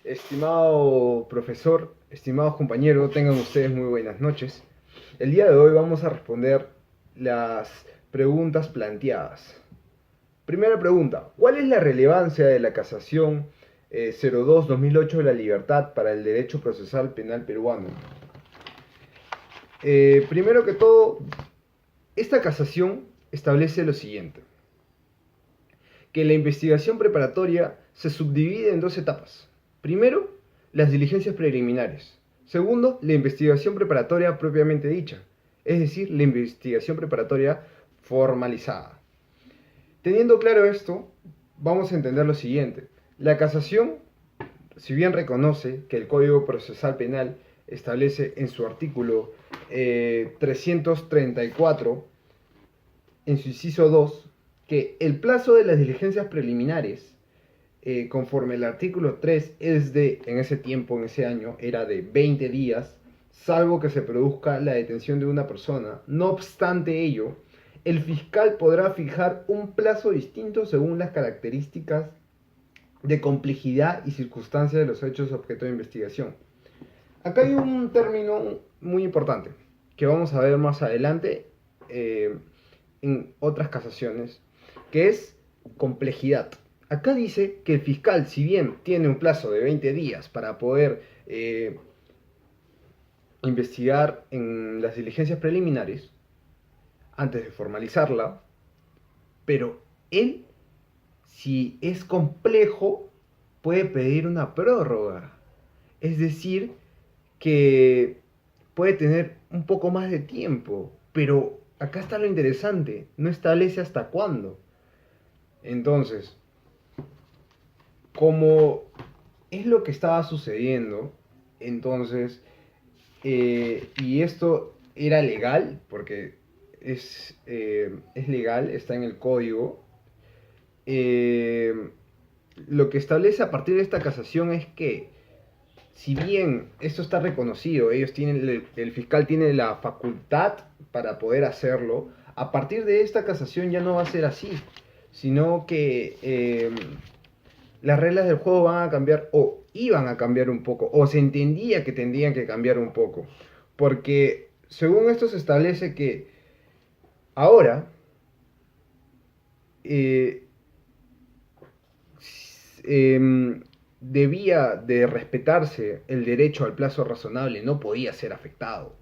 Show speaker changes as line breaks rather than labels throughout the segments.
Estimado profesor, estimados compañeros, tengan ustedes muy buenas noches. El día de hoy vamos a responder las preguntas planteadas. Primera pregunta, ¿cuál es la relevancia de la casación 02-2008 de la libertad para el derecho procesal penal peruano? Primero que todo, esta casación establece lo siguiente, que la investigación preparatoria se subdivide en dos etapas. Primero, las diligencias preliminares. Segundo, la investigación preparatoria propiamente dicha, es decir, la investigación preparatoria formalizada. Teniendo claro esto, vamos a entender lo siguiente. La casación, si bien reconoce que el Código Procesal Penal establece en su artículo 334, en su inciso 2, que el plazo de las diligencias preliminares, conforme el artículo 3 en ese tiempo, en ese año, era de 20 días, salvo que se produzca la detención de una persona. No obstante ello, el fiscal podrá fijar un plazo distinto según las características de complejidad y circunstancias de los hechos objeto de investigación. Acá hay un término muy importante que vamos a ver más adelante en otras casaciones, que es complejidad. Acá dice que el fiscal, si bien tiene un plazo de 20 días para poder investigar en las diligencias preliminares, antes de formalizarla, pero él, si es complejo, puede pedir una prórroga. Es decir, que puede tener un poco más de tiempo, pero acá está lo interesante, no establece hasta cuándo. Entonces, como es lo que estaba sucediendo, entonces, y esto era legal, porque es legal, está en el código, eh, lo que establece a partir de esta casación es que, si bien esto está reconocido, el fiscal tiene la facultad para poder hacerlo, a partir de esta casación ya no va a ser así, sino que las reglas del juego van a cambiar o iban a cambiar un poco, o se entendía que tendrían que cambiar un poco, porque según esto se establece que ahora eh, debía de respetarse el derecho al plazo razonable, no podía ser afectado,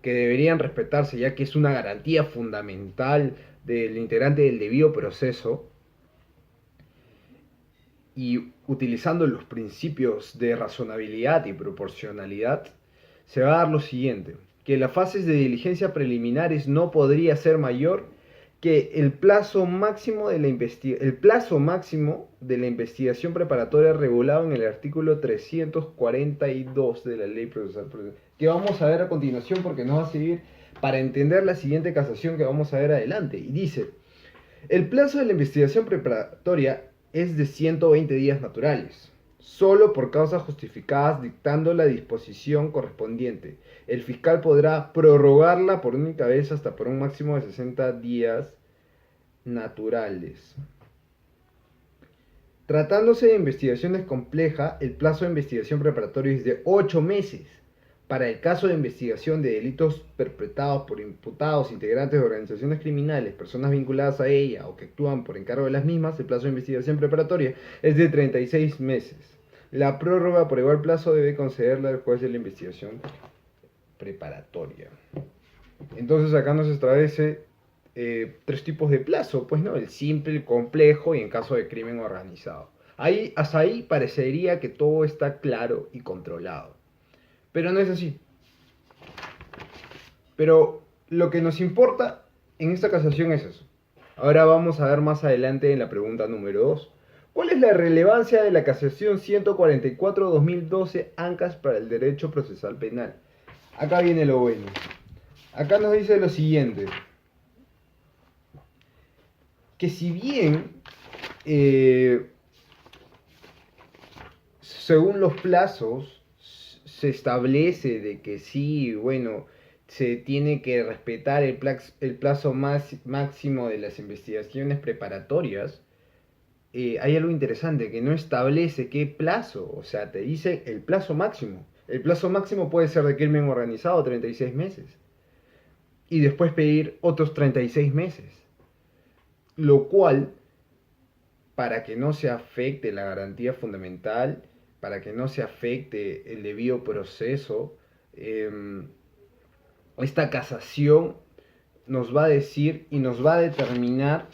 que deberían respetarse ya que es una garantía fundamental del integrante del debido proceso, y utilizando los principios de razonabilidad y proporcionalidad, se va a dar lo siguiente, que las fases de diligencia preliminares no podría ser mayor que el plazo máximo de la investigación preparatoria regulado en el artículo 342 de la Ley Procesal, que vamos a ver a continuación porque nos va a servir para entender la siguiente casación que vamos a ver adelante. Y dice, el plazo de la investigación preparatoria es de 120 días naturales, solo por causas justificadas dictando la disposición correspondiente. El fiscal podrá prorrogarla por única vez hasta por un máximo de 60 días naturales. Tratándose de investigaciones complejas, el plazo de investigación preparatoria es de 8 meses. Para el caso de investigación de delitos perpetrados por imputados, integrantes de organizaciones criminales, personas vinculadas a ella o que actúan por encargo de las mismas, el plazo de investigación preparatoria es de 36 meses. La prórroga por igual plazo debe concederla el juez de la investigación preparatoria. Entonces acá nos establece tres tipos de plazo, pues no, el simple, el complejo y en caso de crimen organizado. Hasta ahí parecería que todo está claro y controlado. Pero no es así. Pero lo que nos importa en esta casación es eso. Ahora vamos a ver más adelante en la pregunta número 2. ¿Cuál es la relevancia de la casación 144-2012 ANCAS para el derecho procesal penal? Acá viene lo bueno. Acá nos dice lo siguiente. Que si bien según los plazos se establece de que sí, bueno, se tiene que respetar el plazo máximo de las investigaciones preparatorias, hay algo interesante que no establece qué plazo, o sea, te dice el plazo máximo. El plazo máximo puede ser de crimen organizado 36 meses y después pedir otros 36 meses, lo cual, para que no se afecte la garantía fundamental, para que no se afecte el debido proceso, eh, esta casación nos va a decir y nos va a determinar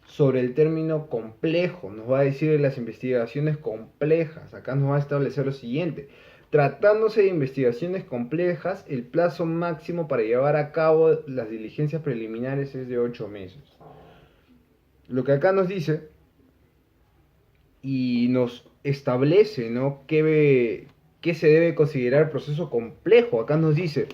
sobre el término complejo, nos va a decir las investigaciones complejas. Acá nos va a establecer lo siguiente: tratándose de investigaciones complejas, el plazo máximo para llevar a cabo las diligencias preliminares es de 8 meses. Lo que acá nos dice y nos establece, ¿no?, qué se debe considerar proceso complejo. Acá nos dice: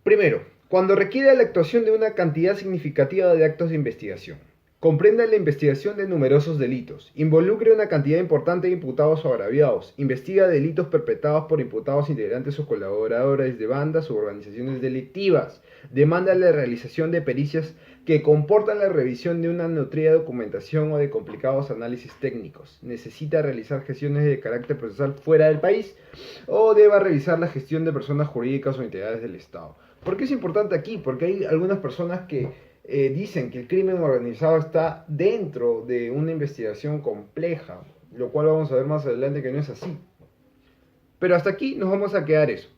primero, cuando requiere la actuación de una cantidad significativa de actos de investigación, comprenda la investigación de numerosos delitos, involucre una cantidad importante de imputados o agraviados, investiga delitos perpetrados por imputados integrantes o colaboradores de bandas u organizaciones delictivas, demanda la realización de pericias que comportan la revisión de una nutrida documentación o de complicados análisis técnicos, necesita realizar gestiones de carácter procesal fuera del país o deba revisar la gestión de personas jurídicas o entidades del Estado. ¿Por qué es importante aquí? Porque hay algunas personas que dicen que el crimen organizado está dentro de una investigación compleja, lo cual vamos a ver más adelante que no es así. Pero hasta aquí nos vamos a quedar eso,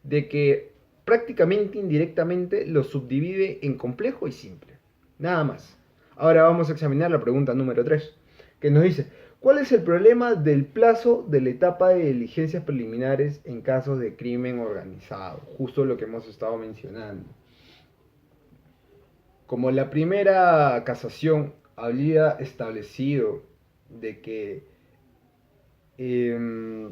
de que prácticamente indirectamente lo subdivide en complejo y simple. Nada más. Ahora vamos a examinar la pregunta número 3, que nos dice: ¿cuál es el problema del plazo de la etapa de diligencias preliminares en casos de crimen organizado? Justo lo que hemos estado mencionando. Como la primera casación había establecido de que eh,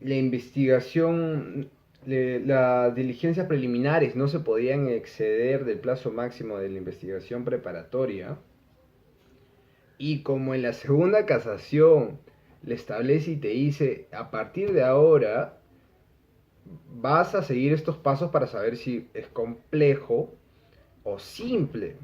la investigación, las diligencias preliminares no se podían exceder del plazo máximo de la investigación preparatoria, y como en la segunda casación le establece y te dice: a partir de ahora vas a seguir estos pasos para saber si es complejo o simple,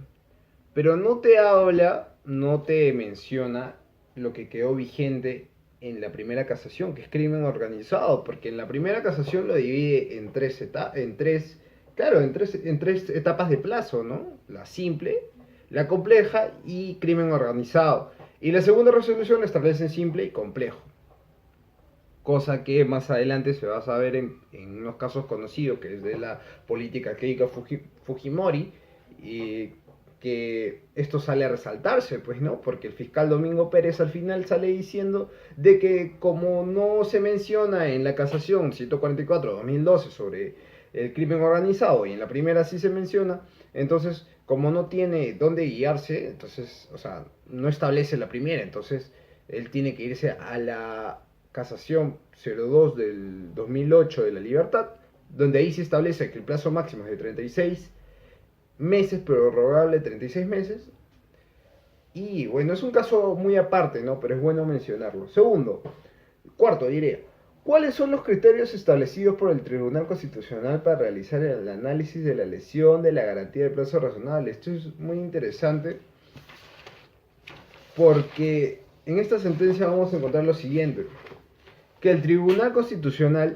pero no te habla, no te menciona lo que quedó vigente en la primera casación, que es crimen organizado, porque en la primera casación lo divide en tres etapas de plazo, ¿no? La simple, la compleja y crimen organizado. Y la segunda resolución establece en simple y complejo, cosa que más adelante se va a saber en unos casos conocidos, que es de la política Keiko Fujimori, y que esto sale a resaltarse, pues, ¿no? Porque el fiscal Domingo Pérez al final sale diciendo de que, como no se menciona en la casación 144/2012 sobre el crimen organizado, y en la primera sí se menciona, entonces, como no tiene dónde guiarse, entonces, o sea, no establece la primera, entonces él tiene que irse a la casación 02 del 2008 de la Libertad, donde ahí se establece que el plazo máximo es de 36 meses, prorrogable 36 meses. Y bueno, es un caso muy aparte, ¿no? Pero es bueno mencionarlo. Segundo, cuarto diría: ¿cuáles son los criterios establecidos por el Tribunal Constitucional para realizar el análisis de la lesión de la garantía de plazo razonable? Esto es muy interesante porque en esta sentencia vamos a encontrar lo siguiente: que el Tribunal Constitucional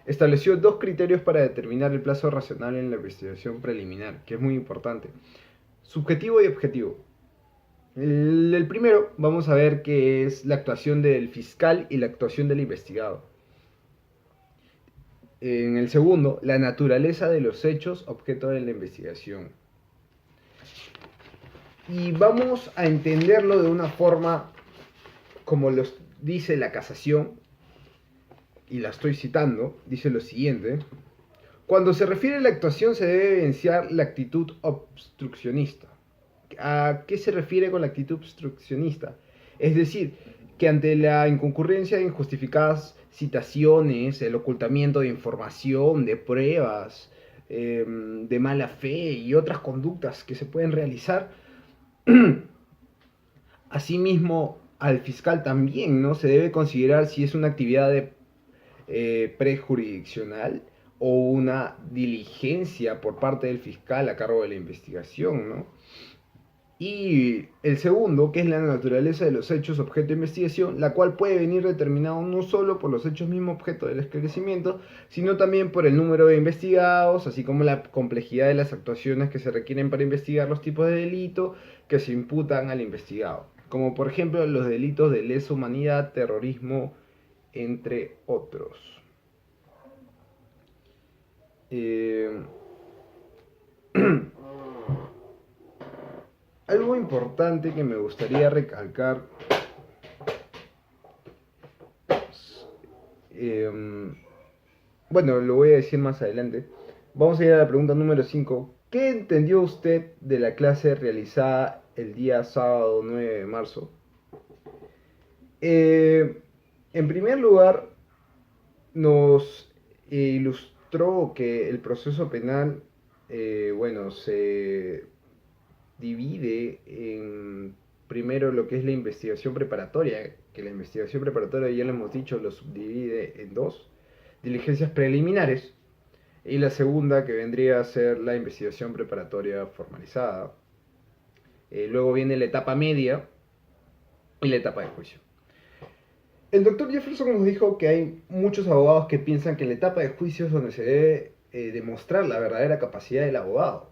estableció dos criterios para determinar el plazo racional en la investigación preliminar, que es muy importante: subjetivo y objetivo. El primero, vamos a ver que es la actuación del fiscal y la actuación del investigado. En el segundo, la naturaleza de los hechos objeto de la investigación. Y vamos a entenderlo de una forma como lo dice la casación, y la estoy citando. Dice lo siguiente: cuando se refiere a la actuación se debe evidenciar la actitud obstruccionista. ¿A qué se refiere con la actitud obstruccionista? Es decir, que ante la inconcurrencia de injustificadas citaciones, el ocultamiento de información, de pruebas, de mala fe y otras conductas que se pueden realizar, asimismo al fiscal también, ¿no? Se debe considerar si es una actividad prejurisdiccional o una diligencia por parte del fiscal a cargo de la investigación, ¿no? Y el segundo, que es la naturaleza de los hechos objeto de investigación, la cual puede venir determinado no solo por los hechos mismos objeto del esclarecimiento, sino también por el número de investigados, así como la complejidad de las actuaciones que se requieren para investigar los tipos de delito que se imputan al investigado, como por ejemplo los delitos de lesa humanidad, terrorismo, entre otros. Eh, Algo importante que me gustaría recalcar, eh, bueno, lo voy a decir más adelante. Vamos a ir a la pregunta número 5. ¿Qué entendió usted de la clase realizada el día sábado 9 de marzo? Eh, en primer lugar, nos ilustró que el proceso penal, bueno, se divide en primero lo que es la investigación preparatoria, que la investigación preparatoria, ya lo hemos dicho, lo subdivide en dos: diligencias preliminares, y la segunda, que vendría a ser la investigación preparatoria formalizada. Luego viene la etapa media y la etapa de juicio. El doctor Jefferson nos dijo que hay muchos abogados que piensan que en la etapa de juicio es donde se debe demostrar la verdadera capacidad del abogado.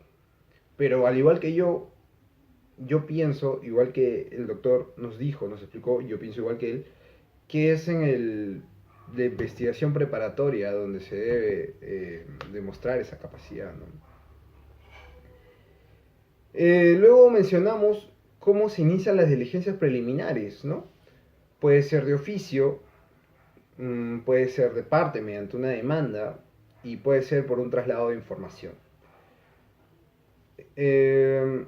Pero al igual que yo pienso, igual que el doctor nos dijo, nos explicó, yo pienso igual que él, que es en de investigación preparatoria donde se debe demostrar esa capacidad, ¿no? Luego mencionamos cómo se inician las diligencias preliminares, ¿no? Puede ser de oficio, puede ser de parte mediante una demanda y puede ser por un traslado de información. Eh,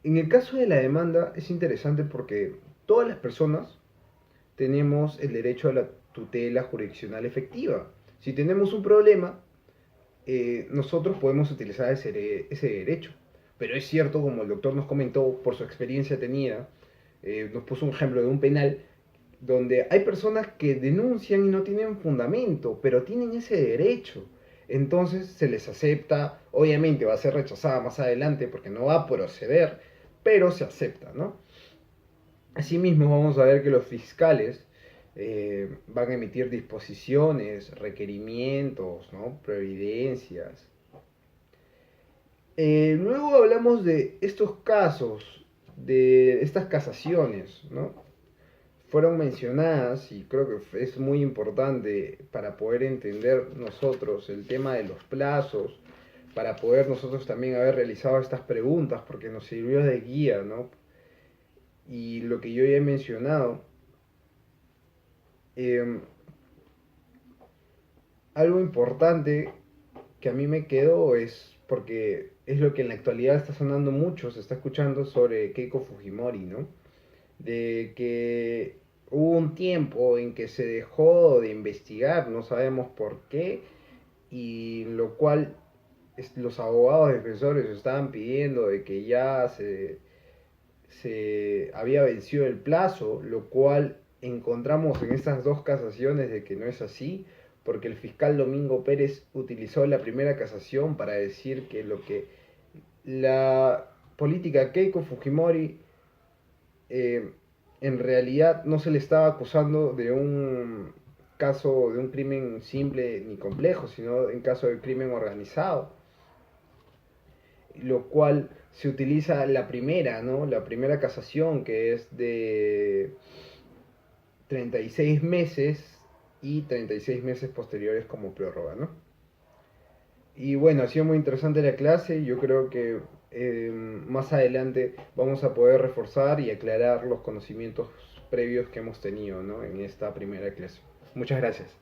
en el caso de la demanda es interesante porque todas las personas tenemos el derecho a la tutela jurisdiccional efectiva. Si tenemos un problema, nosotros podemos utilizar ese derecho. Pero es cierto, como el doctor nos comentó, por su experiencia tenida, nos puso un ejemplo de un penal donde hay personas que denuncian y no tienen fundamento, pero tienen ese derecho. Entonces se les acepta, obviamente va a ser rechazada más adelante porque no va a proceder, pero se acepta, ¿no? Asimismo vamos a ver que los fiscales van a emitir disposiciones, requerimientos, ¿no? Providencias. Luego hablamos de estos casos, de estas casaciones, ¿no? Fueron mencionadas y creo que es muy importante para poder entender nosotros el tema de los plazos, para poder nosotros también haber realizado estas preguntas, porque nos sirvió de guía, ¿no? Y lo que yo ya he mencionado, eh, algo importante que a mí me quedó es porque es lo que en la actualidad está sonando mucho, se está escuchando sobre Keiko Fujimori, ¿no? De que hubo un tiempo en que se dejó de investigar, no sabemos por qué, y lo cual los abogados defensores estaban pidiendo de que ya se había vencido el plazo, lo cual encontramos en estas dos casaciones de que no es así, porque el fiscal Domingo Pérez utilizó la primera casación para decir que lo que la política Keiko Fujimori eh, en realidad no se le estaba acusando de un caso de un crimen simple ni complejo, sino en caso de crimen organizado, lo cual se utiliza la primera, ¿no? La primera casación, que es de 36 meses y 36 meses posteriores como prórroga, ¿no? Y bueno, ha sido muy interesante la clase. Yo creo que más adelante vamos a poder reforzar y aclarar los conocimientos previos que hemos tenido, ¿no? En esta primera clase. Muchas gracias.